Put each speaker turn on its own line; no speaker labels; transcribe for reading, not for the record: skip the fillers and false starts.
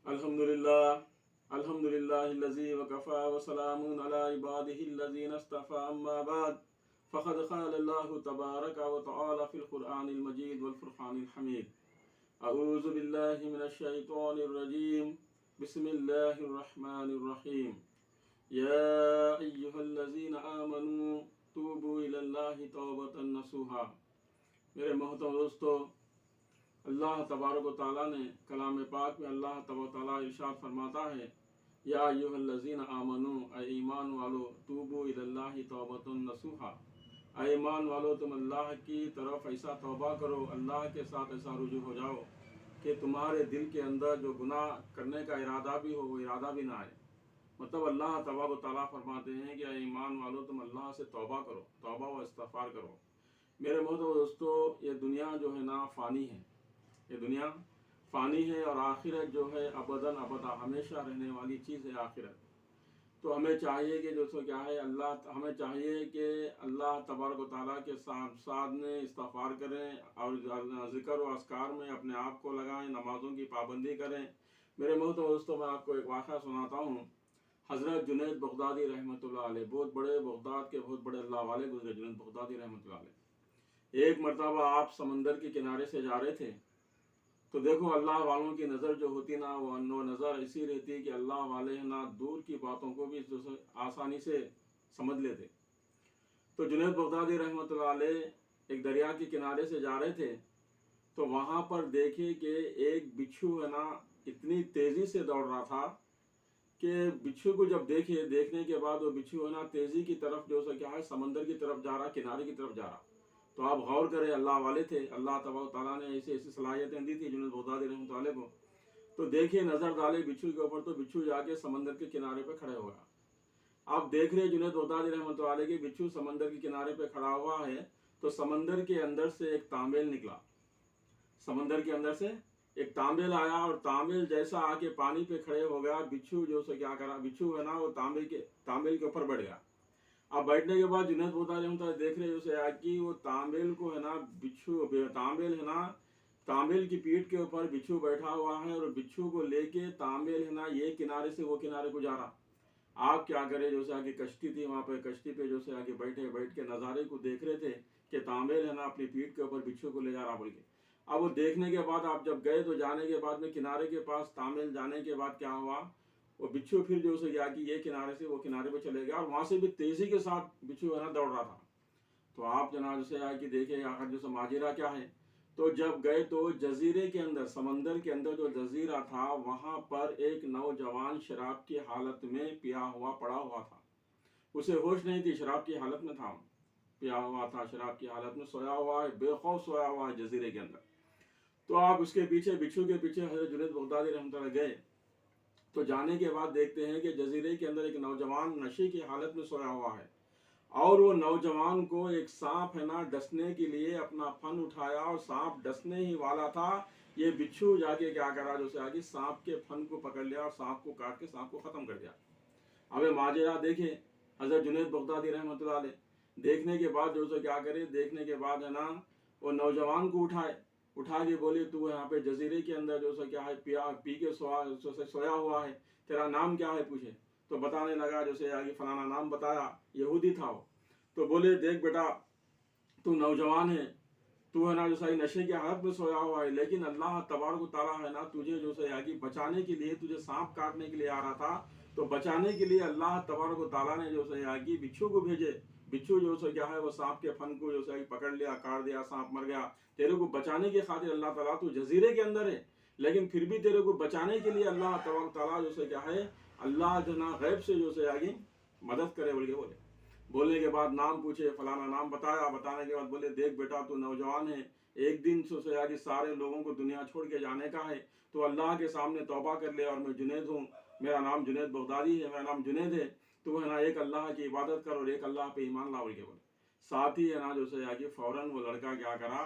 الحمدللہ الذی وکفى وسلام علی عباده الذین اصطفى اما بعد فقد قال اللہ تبارک وتعالی فی القرآن المجید والفرقان الحمید اعوذ باللہ من الشیطان الرجیم بسم اللہ الرحمن الرحیم یا ایہا الذین آمنوا توبوا الی اللہ توبۃ نصوحا۔ میرے محترم دوستو، اللہ تبارک و تعالیٰ نے کلام پاک میں اللہ تبارک و تعالیٰ ارشاد فرماتا ہے، یا ایھا الذین آمنوا، اے ایمان والو، توبوا الی اللہ توبۃ نصوحا، اے ایمان والو تم اللہ کی طرف ایسا توبہ کرو، اللہ کے ساتھ ایسا رجوع ہو جاؤ کہ تمہارے دل کے اندر جو گناہ کرنے کا ارادہ بھی ہو وہ ارادہ بھی نہ آئے۔ مطلب اللہ تبارک و تعالیٰ فرماتے ہیں کہ اے ایمان والو تم اللہ سے توبہ کرو، توبہ و استغفار کرو۔ میرے محترم دوستو، یہ دنیا جو ہے نا فانی ہے، یہ دنیا فانی ہے، اور آخرت جو ہے ابداً ابدا ہمیشہ رہنے والی چیز ہے آخرت۔ تو ہمیں چاہیے کہ جو سو کیا ہے ہمیں چاہیے کہ اللہ تبارک و تعالیٰ کے ساتھ میں استغفار کریں اور ذکر و اذکار میں اپنے آپ کو لگائیں، نمازوں کی پابندی کریں۔ میرے محترم دوستوں، میں آپ کو ایک واقعہ سناتا ہوں۔ حضرت جنید بغدادی رحمۃ اللہ علیہ، بہت بڑے بغداد کے بہت بڑے اللہ والے گزرے جنید بغدادی رحمۃ اللہ علیہ۔ ایک مرتبہ آپ سمندر کے کنارے سے جا رہے تھے، تو دیکھو اللہ والوں کی نظر جو ہوتی نا، وہ نظر ایسی رہتی کہ اللہ والے نا دور کی باتوں کو بھی آسانی سے سمجھ لیتے۔ تو جنید بغدادی رحمۃ اللہ علیہ ایک دریا کے کنارے سے جا رہے تھے، تو وہاں پر دیکھے کہ ایک بچھو ہے نا اتنی تیزی سے دوڑ رہا تھا کہ بچھو کو جب دیکھنے کے بعد وہ بچھو ہے نا تیزی کی طرف جو سا کیا ہے سمندر کی طرف جا رہا، کنارے کی طرف جا رہا۔ تو آپ غور کریں، اللہ والے تھے، اللہ تبارک تعالیٰ نے ایسی صلاحیتیں دی تھی جنید بغدادی رحمۃ اللہ کو۔ تو دیکھیے، نظر ڈالے بچھو کے اوپر، تو بچھو جا کے سمندر کے کنارے پہ کھڑے ہو گیا۔ آپ دیکھ رہے جنید بغدادی رحمۃ اللہ کے بچھو سمندر کے کنارے پہ کھڑا ہوا ہے، تو سمندر کے اندر سے ایک تانبیل نکلا۔ سمندر کے اندر سے ایک تانبیل آیا، اور تانبیل جیسا آ کے پانی پہ کھڑے ہو گیا، بچھو جو سو کیا کرا، بچھو ہے نا وہ تانبیل کے اوپر بیٹھ گیا۔ اب بیٹھنے کے بعد جنید بغدادی رحمۃ اللہ دیکھ رہے اسے کہ وہ تانبیل کو ہے نا تانبیل ہے نا تانبیل کی پیٹھ کے اوپر بچھو بیٹھا ہوا ہے، اور بچھو کو لے کے تانبیل ہے نا یہ کنارے سے وہ کنارے کو جا رہا۔ آپ کیا کرے، جو سے آگے کشتی تھی، وہاں پہ کشتی پہ جو سے آگے بیٹھ کے نظارے کو دیکھ رہے تھے کہ تانبیل ہے نا اپنی پیٹھ کے اوپر بچھو کو لے جا رہا بول کے۔ اب وہ دیکھنے کے بعد آپ جب گئے تو جانے کے بعد میں کنارے کے پاس تانبیل جانے کے بعد کیا ہوا، وہ بچھو پھر جو سے گیا کہ یہ کنارے سے وہ کنارے پہ چلے گیا، اور وہاں سے بھی تیزی کے ساتھ بچھو ہے نا دوڑ رہا تھا۔ تو آپ جناب سے آئے کہ دیکھیں آخر جو ماجرا کیا ہے۔ تو جب گئے تو جزیرے کے اندر، سمندر کے اندر جو جزیرہ تھا، وہاں پر ایک نوجوان شراب کی حالت میں پیا ہوا پڑا ہوا تھا۔ اسے ہوش نہیں تھی، شراب کی حالت میں تھا، پیا ہوا تھا، شراب کی حالت میں سویا ہوا ہے، بے خوف سویا ہوا ہے جزیرے کے اندر۔ تو آپ اس کے پیچھے، بچھو کے پیچھے حضرت جنید بغدادی رحمۃ اللہ گئے، تو جانے کے بعد دیکھتے ہیں کہ جزیرے کے اندر ایک نوجوان نشے کی حالت میں سویا ہوا ہے، اور وہ نوجوان کو ایک سانپ ہے نا ڈسنے کے لیے اپنا پھن اٹھایا، اور سانپ ڈسنے ہی والا تھا، یہ بچھو جا کے کیا کرا، جو سے آگے سانپ کے پھن کو پکڑ لیا اور سانپ کو کاٹ کے سانپ کو ختم کر دیا۔ اب ماجرا دیکھے حضرت جنید بغدادی رحمۃ اللہ علیہ، دیکھنے کے بعد جو سے کیا کرے، دیکھنے کے بعد ہے نا وہ نوجوان کو اٹھا کے بولے، تو یہاں پہ جزیرے کے اندر جو سا کیا ہے پی کے سویا ہوا ہے، تیرا نام کیا ہے پوچھے تو بتانے لگا، جو سے آگے فلانا نام بتایا، یہودی تھا وہ۔ تو بولے، دیکھ بیٹا، تو نوجوان ہے، تو ہے نا جو ساری نشے کی حالت میں سویا ہوا ہے، لیکن اللہ تبارک و تعالیٰ ہے نا تجھے جو سے آگے بچانے کے لیے، تجھے سانپ کاٹنے کے لیے آ رہا تھا، تو بچانے کے لیے اللہ تبارک و تعالیٰ نے جو سے آگے بچھو کو بھیجے۔ بچھو جو سے کیا ہے وہ سانپ کے پھن کو جو سے پکڑ لیا، کاٹ دیا، سانپ مر گیا۔ تیرے کو بچانے کی خاطر اللہ تعالیٰ، تو جزیرے کے اندر ہے لیکن پھر بھی تیرے کو بچانے کے لیے اللہ تبارک و تعالیٰ جو سے کیا ہے، اللہ جو نا غیب سے جو سے آگے مدد کرے بول کے بولے۔ بولنے کے بعد نام پوچھے، فلانا نام بتایا، بتانے کے بعد بولے، دیکھ بیٹا، تو نوجوان ہے، ایک دن سے آگے سارے لوگوں کو دنیا چھوڑ کے جانے کا ہے، تو اللہ کے سامنے توبہ کر لے، اور میں جنید ہوں، میرا نام جنید بغدادی ہے، میرا نام جنید ہے، تو ہے نا ایک اللہ کی عبادت کر اور ایک اللہ پہ ایمان لا بول کے بولے۔ ساتھ ہی ہے نا جو سے آگے فوراً وہ لڑکا کیا کرا،